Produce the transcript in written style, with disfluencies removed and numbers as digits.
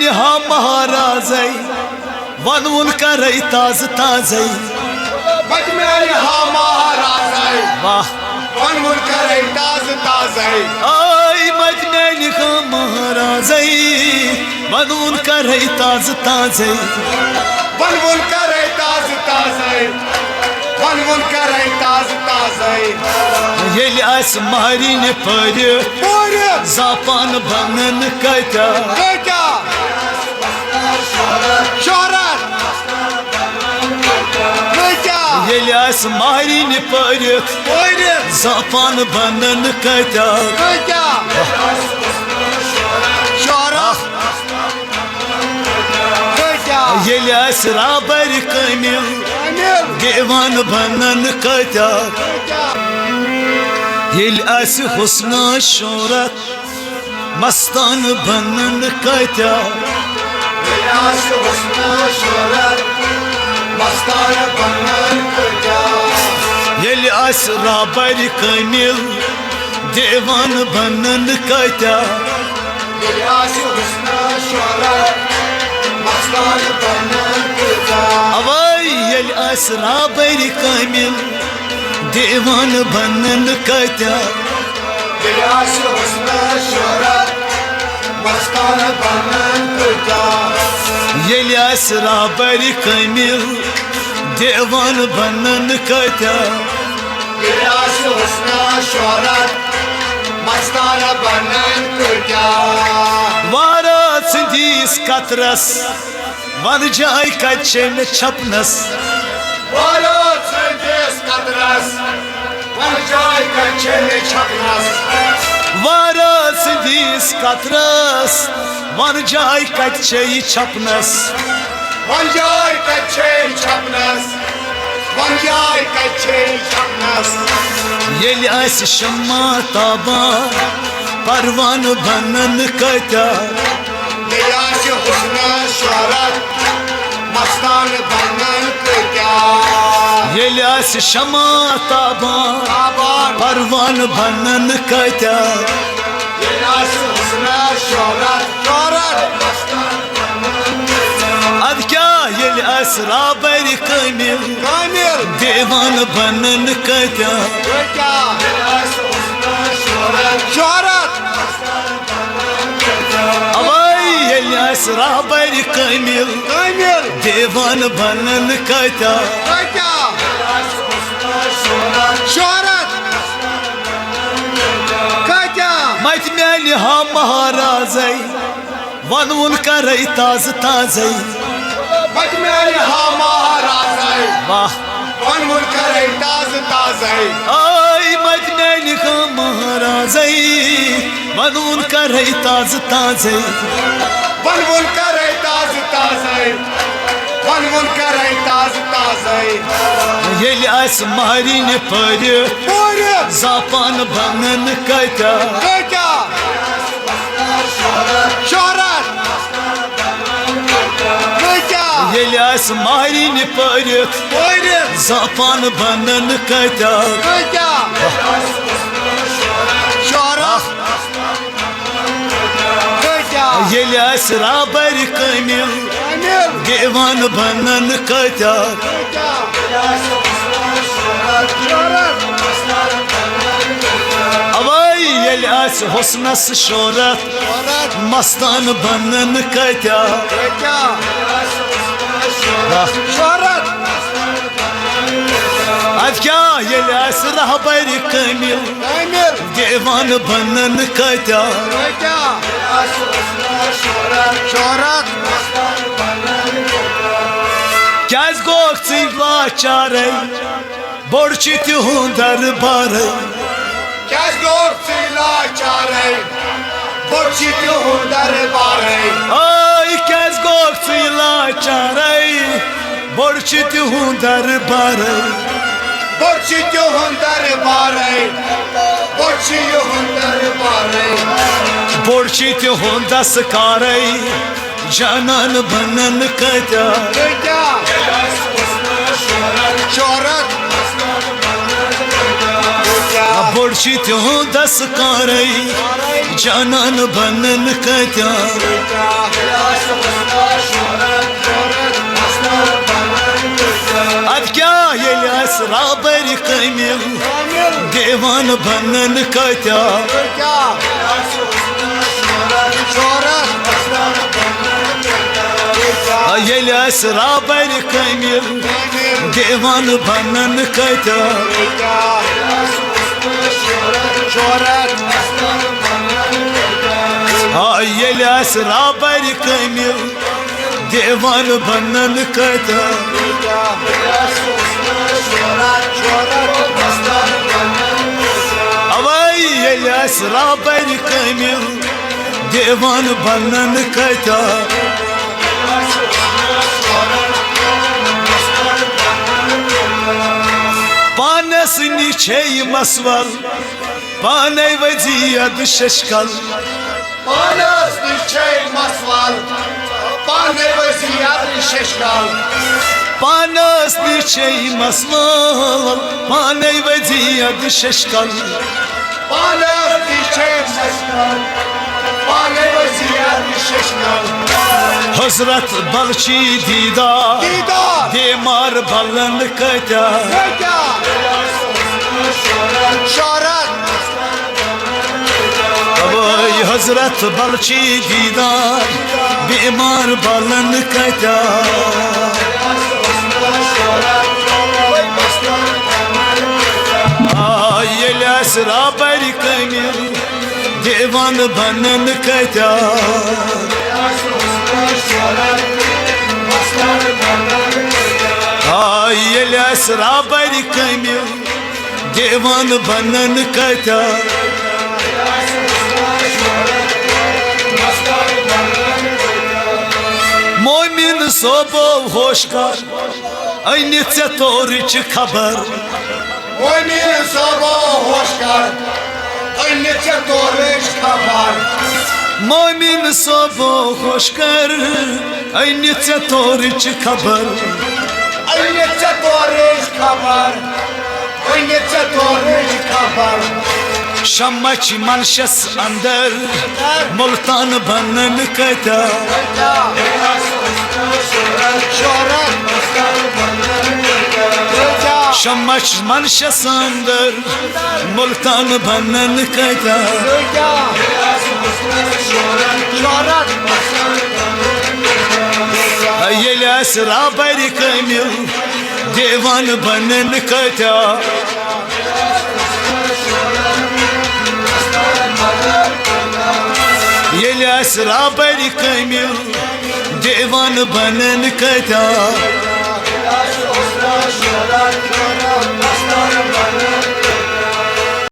mail हा महाराजै वनवुन करे ताज ताजै mail हा महाराजै वाह वनवुन करे ताज ताजै आई मेल हा महाराजै वनवुन करे ताज ताजै वनवुन करे ताज ताजै वनवुन करे ताज ताजै येल आस मारिन पर जापान बनन कत्या शोहरत येल आस मारिन पर जापान बनन कत्या शोहरत येल आस राबर कमिल देवान बनन कत्या येल आस हुस्ना शोहरत मस्तान बनन कत्या मस्तान बनन कत्या येल आस राबर कमिल देवान बनन कत्या मस्तान बनन कत्या अवै येल आस राबर कमिल देवान बनन कत्या मस्तान बनन कत्या येल आस राबर कमिल देवान बनन कत्या मस्तान बनन कत्या वारा सिंधीस कतरस वन जाय कच्चन छपनस वारा सिंधीस कतरस वन जाय कच्चन छपनस वारा सिंधीस कतरस वन जाय कच्चे छपनस वन जाय कच्चे छपनस वन जाय कच्चे छपनस येल आस शम्मा ताबा परवान बनन कत्या शोहरत मस्तान बनन कत्या येल आस शम्मा ताबा परवान बनन कत्या अद क्या येल आस राबर कमिल देवान बनन कत्या अवै येल आस राबर कमिल देवान बनन कत्या मत मेल हा महाराजै वनवुन करे ताज ताजै मेल हा महाराजै वाह वनवुन करे ताज ताजै आई मत मेल हा महाराजै वनवुन करे ताज ताजै वनवुन करे ताज ताजै वनवुन करे ताज ताजै येल आस मारिन पर जापान बनन कत्या शोहरत येल आस मारिन पर जापान बनन कत्या शोहरत येल आस राबर कमिल देवान बनन कत्या अवै येल आस हुस्नस शोहरत मस्तान बनन कत्या शोहरत अद क्या येल आस राबर कमिल देवान बनन कत्या शोहरत क्या गोख लाचारे बोड़ तिहुं दरबार क्या लाचारे बोड़ तिहुं दरबार आई क्या गोख लाचारे बोड़ तिहुं दरबार बोड़ तिहुं दरबार बोड़ तिहुं दरबार बोड़ तिहुं दसकार जानन बनन कत्या शोहरत बोड़ बड़ची त्यों दस कारई जानन बनन कत्या अब क्या ये राबर कमिल देवान बनन कत्या ये राबर कमिल देवान बनन कत्या ये राबर कमिल देवान बनन कत्या अवै ये राबर कमिल देवान बनन कत्या पानस नीचे मसवल पाने वजियद शशकल पानस नीचे मसवल पाने वजियद शशकल पानस नीचे मसवल पाने वजियद शशकल पानस नीचे मसवल पाने वजियद शशकल हजरत बलची दीदा देमार बलन कत्या हजरत बलची दीदार बीमार बलन कत्या राबर कमिल देवान बनन कत्या राबर कमिल देवान बनन कत्या मोमिन सोबो होशकार अन ऐ तोरच खबर मोमिन सोबो होशकार अन ऐ तोरच खबर मोमिन सोबो होशकार अन ऐ तोरच खबर अन ऐ तोरच खबर अन ऐ तोरच खबर शमच मनशस अंदर मुल्तान बनन कत्या शमच मनशस अंदर मुल्तान बनन कत्या ये राबर कमिल देवान बनन कत्या ये राबर कमिल देवान बनन कत्या